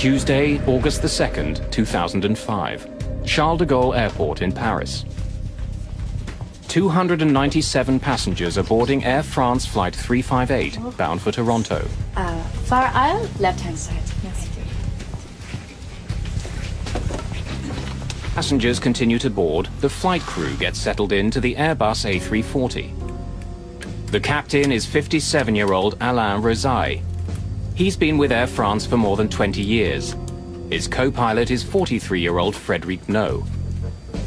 Tuesday, August the 2nd, 2005. Charles de Gaulle Airport in Paris. 297 passengers are boarding Air France Flight 358, bound for Toronto. Far aisle, left-hand side. Merci. Passengers continue to board. The flight crew gets settled into the Airbus A340. The captain is 57-year-old Alain Rosaille. He's been with Air France for more than 20 years. His co-pilot is 43-year-old Frédéric No.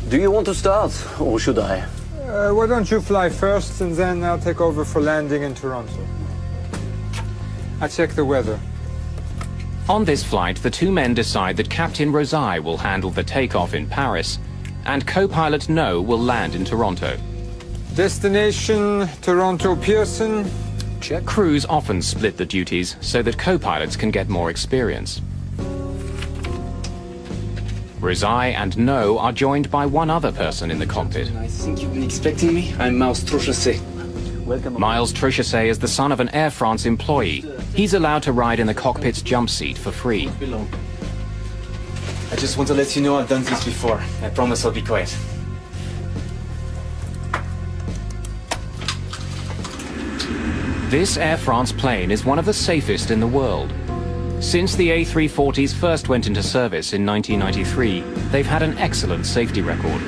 Do you want to start, or should I? Why don't you fly first, and then I'll take over for landing in Toronto. I check the weather. On this flight, the two men decide that Captain Rosaille will handle the takeoff in Paris, and co-pilot No will land in Toronto. Destination, Toronto Pearson. Check. Crews often split the duties so that co-pilots can get more experience. Rosaille and No are joined by one other person in the cockpit. I think you've been expecting me. I'm Miles Trochassé. Welcome. Miles Trochassé is the son of an Air France employee. He's allowed to ride in the cockpit's jump seat for free. I just want to let you know I've done this before. I promise I'll be quiet. This Air France plane is one of the safest in the world. Since the A340s first went into service in 1993, they've had an excellent safety record.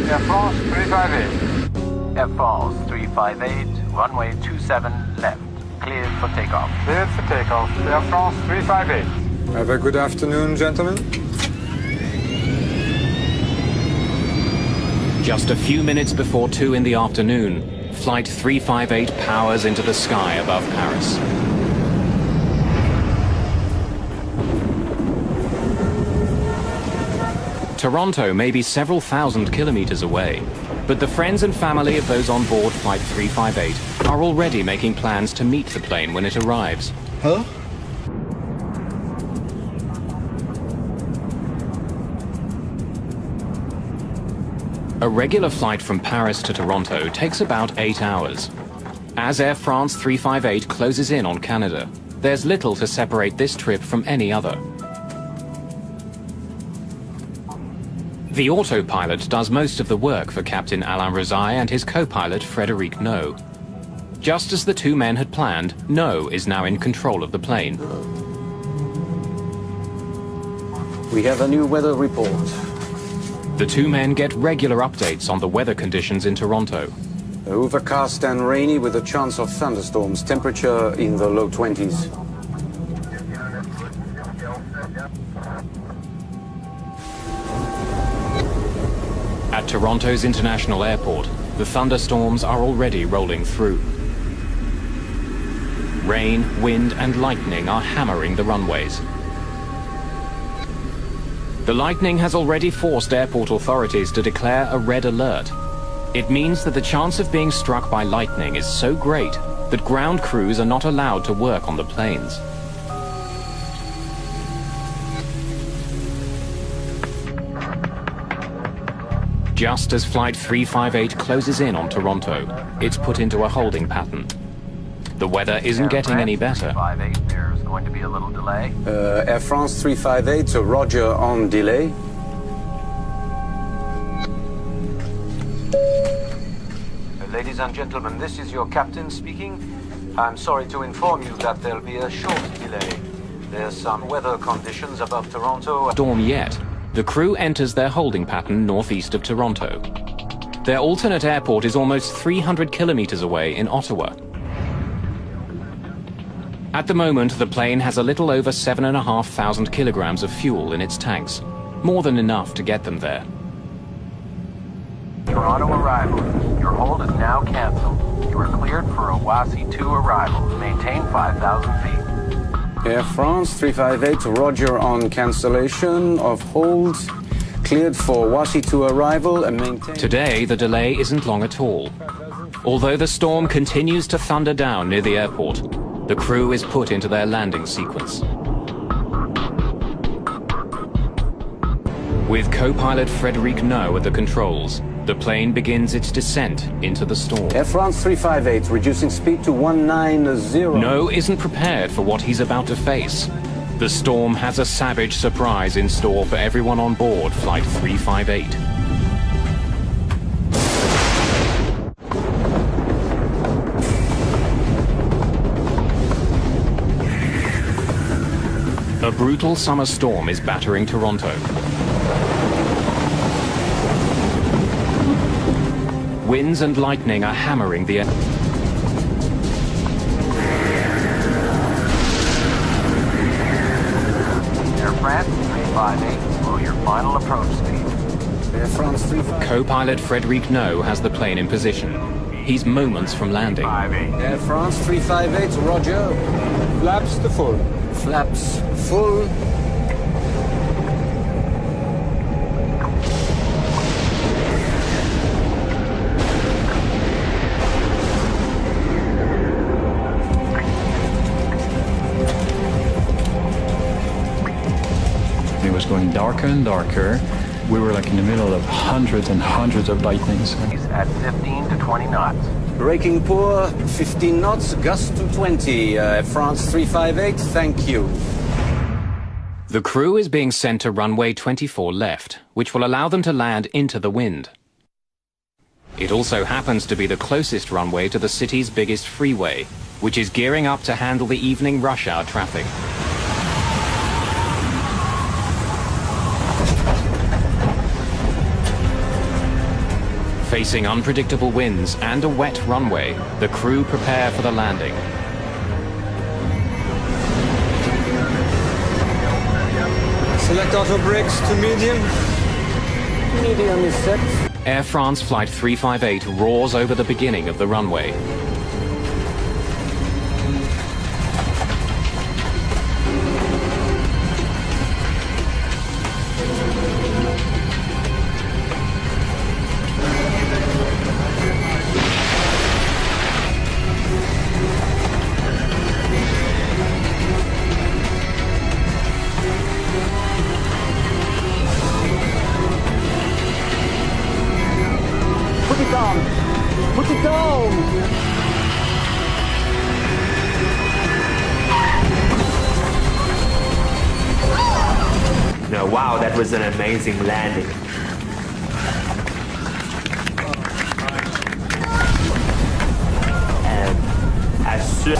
Air France 358. Air France 358, runway 27 left. Cleared for takeoff. Cleared for takeoff. Air France 358. Have a good afternoon, gentlemen. Just a few minutes before 2 in the afternoon, Flight 358 powers into the sky above Paris. Toronto may be several thousand kilometers away, but the friends and family of those on board Flight 358 are already making plans to meet the plane when it arrives. Huh? A regular flight from Paris to Toronto takes about 8 hours. As Air France 358 closes in on Canada, there's little to separate this trip from any other. The autopilot does most of the work for Captain Alain Rosaille and his co-pilot Frédéric No. Just as the two men had planned, No is now in control of the plane. We have a new weather report. The two men get regular updates on the weather conditions in Toronto. Overcast and rainy with a chance of thunderstorms. Temperature in the low 20s. At Toronto's International Airport, the thunderstorms are already rolling through. Rain, wind, and lightning are hammering the runways. The lightning has already forced airport authorities to declare a red alert. It means that the chance of being struck by lightning is so great that ground crews are not allowed to work on the planes. Just as Flight 358 closes in on Toronto, it's put into a holding pattern. The weather isn't getting any better. There's going to be a little delay. Air France 358, roger on delay. Ladies and gentlemen, this is your captain speaking. I'm sorry to inform you that there'll be a short delay. There's some weather conditions above Toronto. Storm yet. The crew enters their holding pattern northeast of Toronto. Their alternate airport is almost 300 kilometers away in Ottawa. At the moment, the plane has a little over 7,500 kilograms of fuel in its tanks, more than enough to get them there. Toronto arrival. Your hold is now canceled. You are cleared for a Wasi 2 arrival. Maintain 5,000 feet. Air France 358, roger on cancellation of hold. Cleared for Wasi 2 arrival and maintain... Today, the delay isn't long at all. Although the storm continues to thunder down near the airport, the crew is put into their landing sequence. With co-pilot Frédéric No at the controls, the plane begins its descent into the storm. Air France 358, reducing speed to 190. No isn't prepared for what he's about to face. The storm has a savage surprise in store for everyone on board Flight 358. A brutal summer storm is battering Toronto. Winds and lightning are hammering the air. Air France 358, slow your final approach speed. Air France 358. Co-pilot Frédéric No has the plane in position. He's moments from landing. 58. Air France 358, roger. Flaps to full. Flaps full. It was going darker and darker. We were like in the middle of hundreds and hundreds of lightnings. At 15 to 20 knots. Braking poor, 15 knots, gust to 20. France 358, thank you. The crew is being sent to runway 24 left, which will allow them to land into the wind. It also happens to be the closest runway to the city's biggest freeway, which is gearing up to handle the evening rush hour traffic. Facing unpredictable winds and a wet runway, the crew prepare for the landing. Select auto brakes to medium. Medium is set. Air France Flight 358 roars over the beginning of the runway. Put it down. Put it down. No, wow, that was an amazing landing. And as soon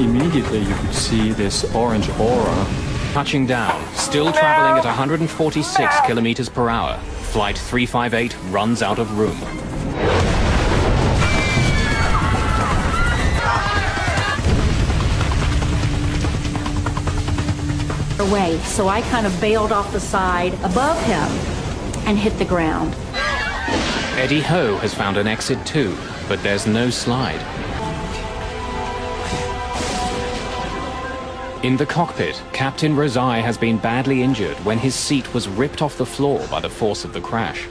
Immediately you could see this orange aura. Touching down, still traveling at 146 kilometers per hour, Flight 358 runs out of room. Away, so I kind of bailed off the side above him and hit the ground. Eddie Ho has found an exit too, but there's no slide. In the cockpit, Captain Rosai has been badly injured when his seat was ripped off the floor by the force of the crash.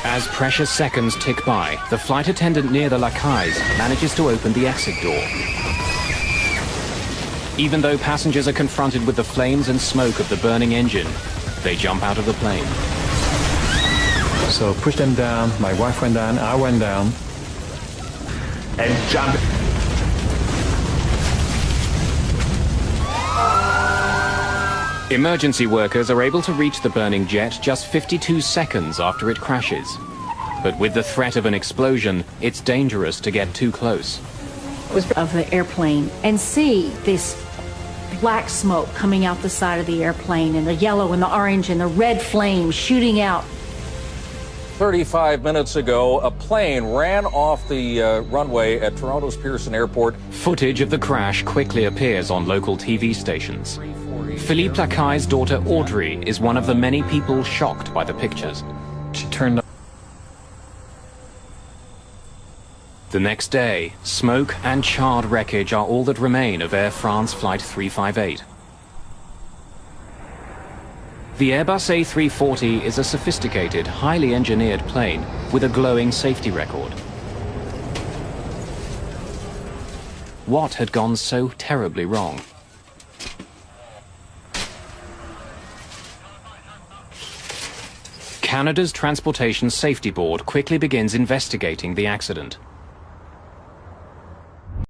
As precious seconds tick by, the flight attendant near the Lacailles manages to open the exit door. Even though passengers are confronted with the flames and smoke of the burning engine, they jump out of the plane. So push them down, my wife went down, I went down. and jump. Emergency workers are able to reach the burning jet just 52 seconds after it crashes. But with the threat of an explosion, it's dangerous to get too close. Of the airplane and see this black smoke coming out the side of the airplane, and the yellow and the orange and the red flames shooting out. 35 minutes ago, a plane ran off the runway at Toronto's Pearson Airport. Footage of the crash quickly appears on local TV stations. Philippe Lacaille's daughter Audrey is one of the many people shocked by the pictures. She turned. The next day, smoke and charred wreckage are all that remain of Air France Flight 358. The Airbus A340 is a sophisticated, highly engineered plane with a glowing safety record. What had gone so terribly wrong? Canada's Transportation Safety Board quickly begins investigating the accident.